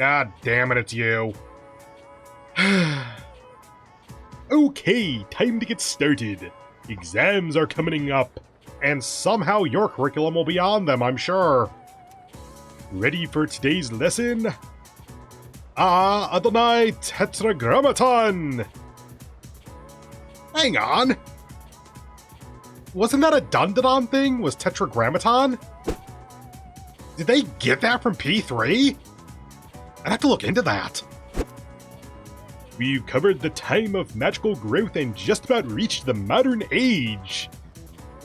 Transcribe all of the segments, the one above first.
God damn it, it's you. Okay, time to get started. Exams are coming up, and somehow your curriculum will be on them, I'm sure. Ready for today's lesson? Adonai Tetragrammaton! Hang on. Wasn't that a Dundadon thing? Was Tetragrammaton? Did they get that from P3? I'd have to look into that. We've covered the time of magical growth and just about reached the modern age.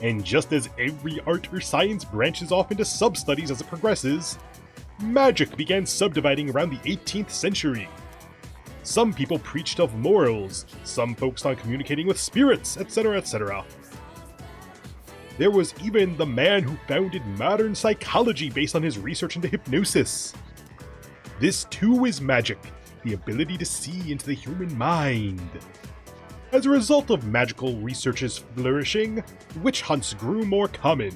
And just as every art or science branches off into sub-studies as it progresses, magic began subdividing around the 18th century. Some people preached of morals, some focused on communicating with spirits, etc., etc. There was even the man who founded modern psychology based on his research into hypnosis. This too is magic, the ability to see into the human mind. As a result of magical research's flourishing, witch hunts grew more common.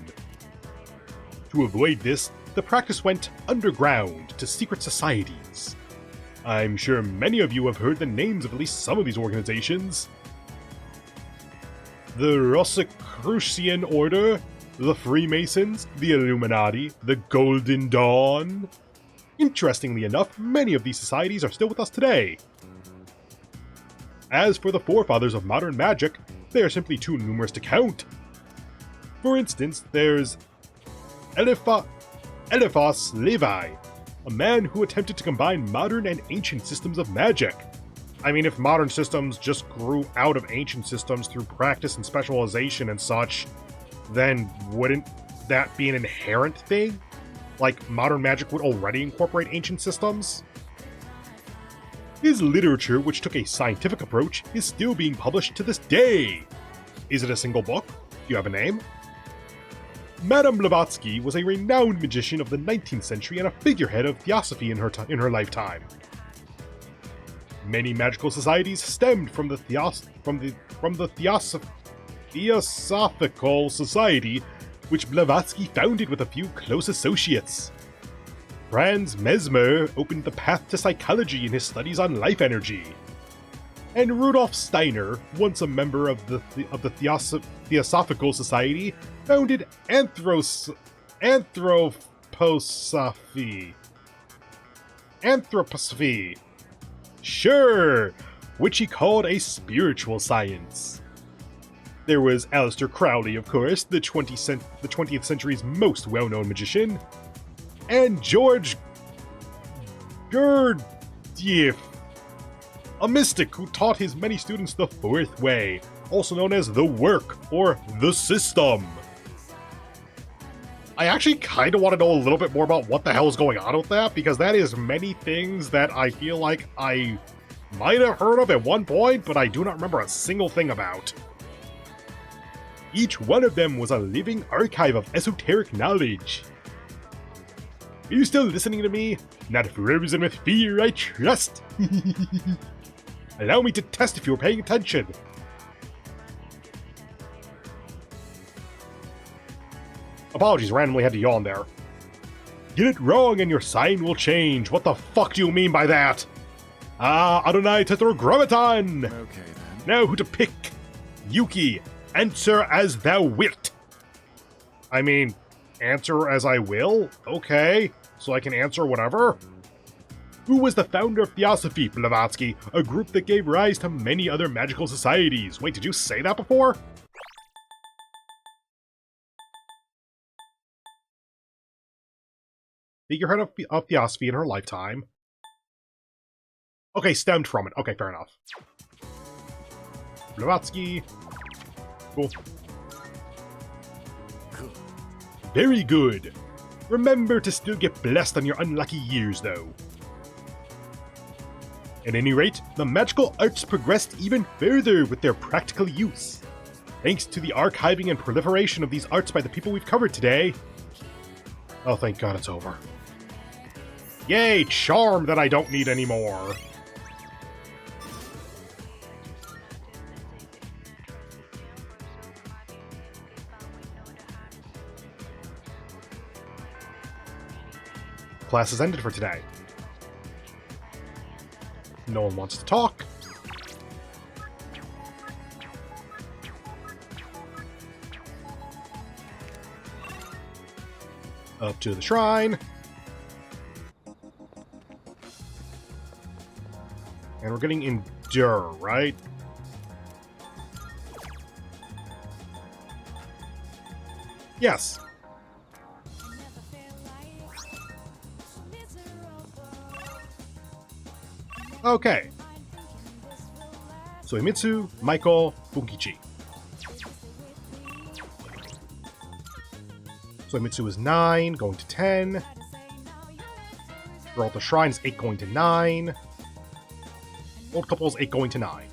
To avoid this, the practice went underground to secret societies. I'm sure many of you have heard the names of at least some of these organizations. The Rosicrucian Order, the Freemasons, the Illuminati, the Golden Dawn. Interestingly enough, many of these societies are still with us today. As for the forefathers of modern magic, they are simply too numerous to count. For instance, there's Eliphas Levi, a man who attempted to combine modern and ancient systems of magic. I mean, if modern systems just grew out of ancient systems through practice and specialization and such, then wouldn't that be an inherent thing? Like, modern magic would already incorporate ancient systems? His literature, which took a scientific approach, is still being published to this day. Is it a single book? Do you have a name? Madame Blavatsky was a renowned magician of the 19th century and a figurehead of theosophy in her lifetime. Many magical societies stemmed from the Theosophical Society, which Blavatsky founded with a few close associates. Franz Mesmer opened the path to psychology in his studies on life energy. And Rudolf Steiner, once a member of the Theosophical Society, founded Anthroposophy. Sure, which he called a spiritual science. There was Aleister Crowley, of course, the 20th century's most well-known magician, and George Gurdjieff, a mystic who taught his many students the fourth way, also known as the work or the system. I actually kind of want to know a little bit more about what the hell is going on with that, because that is many things that I feel like I might have heard of at one point, but I do not remember a single thing about. Each one of them was a living archive of esoteric knowledge. Are you still listening to me? Not frozen with fear, I trust. Allow me to test if you're paying attention. Apologies, randomly had to yawn there. Get it wrong and your sign will change. What the fuck do you mean by that? Adonai Tetragrammaton! Okay then. Now who to pick? Yuki, answer as thou wilt. I mean, answer as I will? Okay, so I can answer whatever? Who was the founder of Theosophy, Blavatsky, a group that gave rise to many other magical societies? Wait, did you say that before? Figurehead of Theosophy in her lifetime. Okay, stemmed from it. Okay, fair enough. Blavatsky. Cool. Very good. Remember to still get blessed on your unlucky years, though. At any rate, the magical arts progressed even further with their practical use. Thanks to the archiving and proliferation of these arts by the people we've covered today. Oh, thank God it's over. Yay, charm that I don't need anymore. Class has ended for today. No one wants to talk. Up to the shrine. And we're getting Endure, right? Yes. Okay. So Imitsu, Michael, Bunkichi. So Imitsu is 9, going to 10. Girl at the Shrine is 8, going to 9. Old couple is 8, going to 9.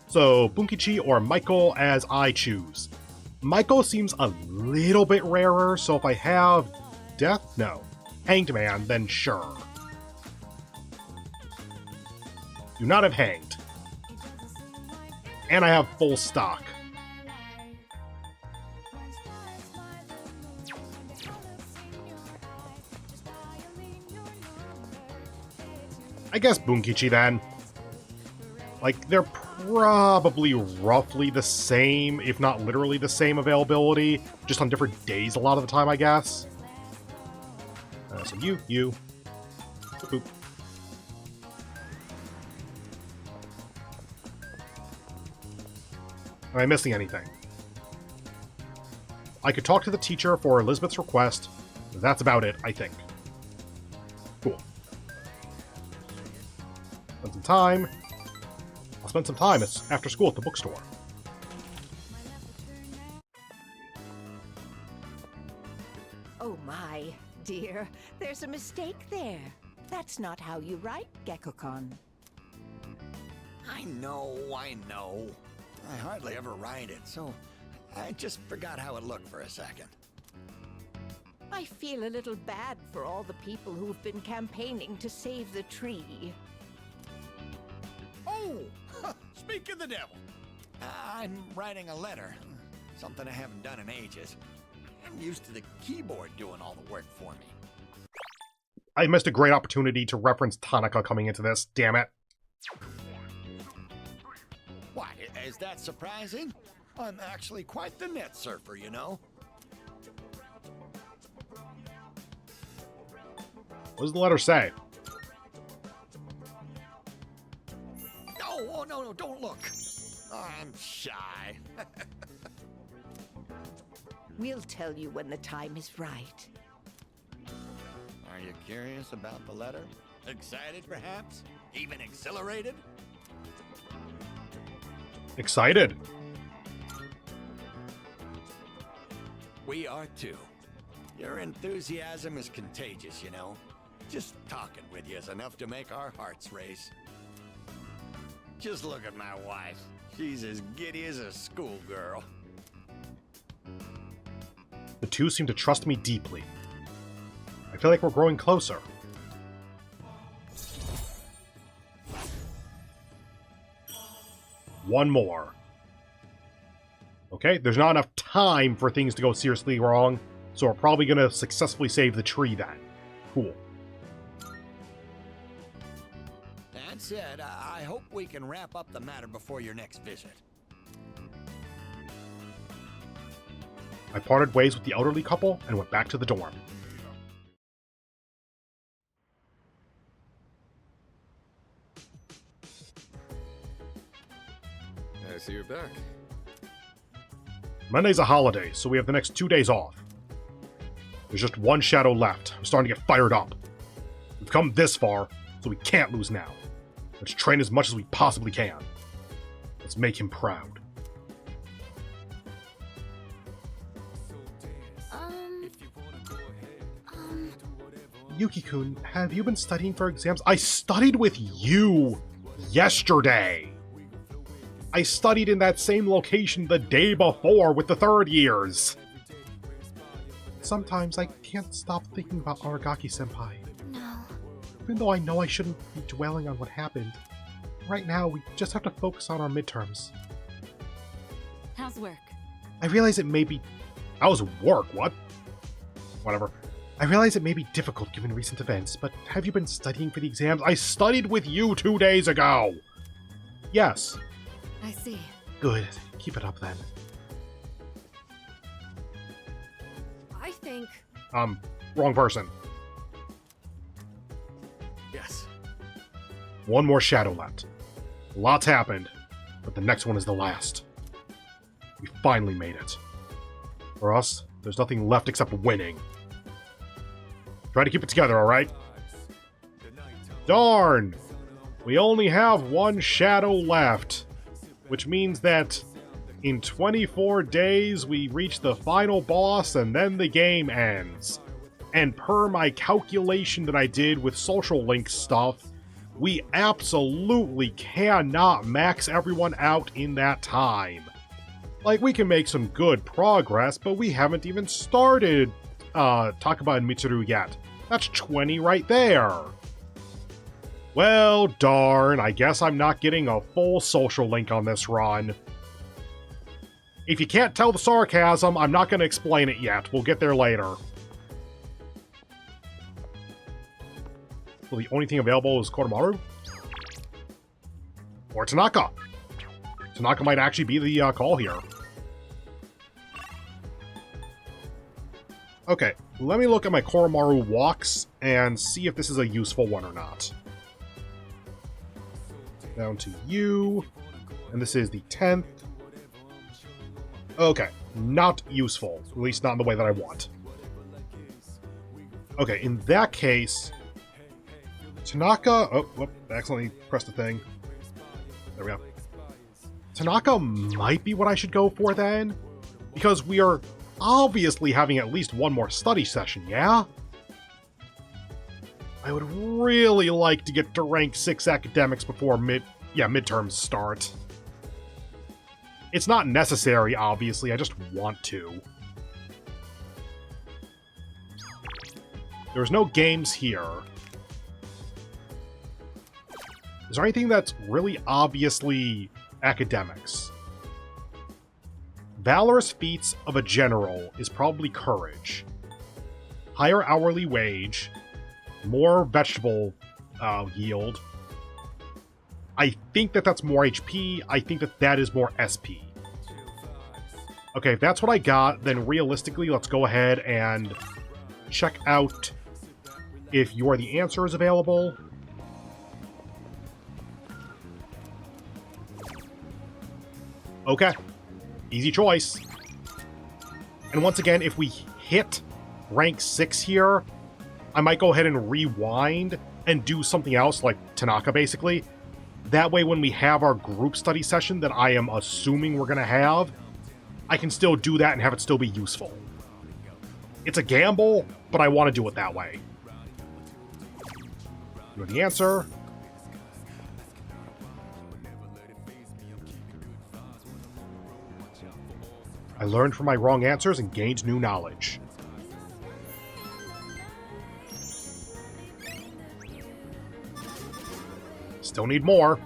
So Bunkichi or Michael as I choose. Michael seems a little bit rarer, so if I have Death? No. Hanged Man, then sure. Do not have Hanged. And I have full stock. I guess Bunkichi then. Like, they're probably roughly the same, if not literally the same availability, just on different days a lot of the time, I guess. So you. Boop. Am I missing anything? I could talk to the teacher for Elizabeth's request. That's about it, I think. Cool. Spend some time. I'll spend some time after school at the bookstore. Oh my, dear. There's a mistake there. That's not how you write, Gekko-kun. I know. I hardly ever write it, so I just forgot how it looked for a second. I feel a little bad for all the people who've been campaigning to save the tree. Oh! Speak of the devil! I'm writing a letter. Something I haven't done in ages. I'm used to the keyboard doing all the work for me. I missed a great opportunity to reference Tanaka coming into this, damn it. Why, is that surprising? I'm actually quite the net surfer, you know? What does the letter say? Oh, no, don't look. I'm shy. We'll tell you when the time is right. Are you curious about the letter? Excited, perhaps? Even exhilarated? Excited. We are too. Your enthusiasm is contagious, you know. Just talking with you is enough to make our hearts race. Just look at my wife. She's as giddy as a schoolgirl. The two seem to trust me deeply. I feel like we're growing closer. One more. Okay, there's not enough time for things to go seriously wrong, so we're probably going to successfully save the tree then. Cool. That said, I hope we can wrap up the matter before your next visit. I parted ways with the elderly couple and went back to the dorm. I see you're back. Monday's a holiday, so we have the next 2 days off. There's just one shadow left. I'm starting to get fired up. We've come this far, so we can't lose now. Let's train as much as we possibly can. Let's make him proud. Yuki-kun, have you been studying for exams? I studied with you yesterday. I studied in that same location the day before with the third years. Sometimes I can't stop thinking about Aragaki-senpai. No. Even though I know I shouldn't be dwelling on what happened. Right now, we just have to focus on our midterms. How's work? I realize it may be... How's work? What? Whatever. I realize it may be difficult given recent events, but have you been studying for the exams? I studied with you 2 days ago! Yes. I see. Good. Keep it up then. I think... Wrong person. Yes. One more shadow left. Lots happened, but the next one is the last. We finally made it. For us, there's nothing left except winning. Try to keep it together, alright? Darn! We only have one shadow left, which means that in 24 days we reach the final boss and then the game ends. And per my calculation that I did with social link stuff, we absolutely cannot max everyone out in that time. Like, we can make some good progress, but we haven't even started Takaba and Mitsuru yet. That's 20 right there. Well, darn, I guess I'm not getting a full social link on this run. If you can't tell the sarcasm, I'm not going to explain it yet. We'll get there later. Well, the only thing available is Koromaru? Or Tanaka. Tanaka might actually be the call here. Okay, let me look at my Koromaru walks and see if this is a useful one or not. Down to you. And this is the 10th. Okay, not useful. At least not in the way that I want. Okay, in that case... Tanaka... Oh, whoop, I accidentally pressed the thing. There we go. Tanaka might be what I should go for then, because we are obviously having at least one more study session, yeah? I would really like to get to rank 6 academics before midterms start. It's not necessary, obviously, I just want to. There's no games here. Is there anything that's really obviously academics? Valorous feats of a general is probably courage. Higher hourly wage. More vegetable yield. I think that that's more HP. I think that that is more SP. Okay, if that's what I got, then realistically, let's go ahead and check out if You Are the Answer is available. Okay. Easy choice. And once again, if we hit rank 6 here, I might go ahead and rewind and do something else, like Tanaka, basically. That way, when we have our group study session that I am assuming we're going to have, I can still do that and have it still be useful. It's a gamble, but I want to do it that way. You have the answer. I learned from my wrong answers and gained new knowledge. Still need more.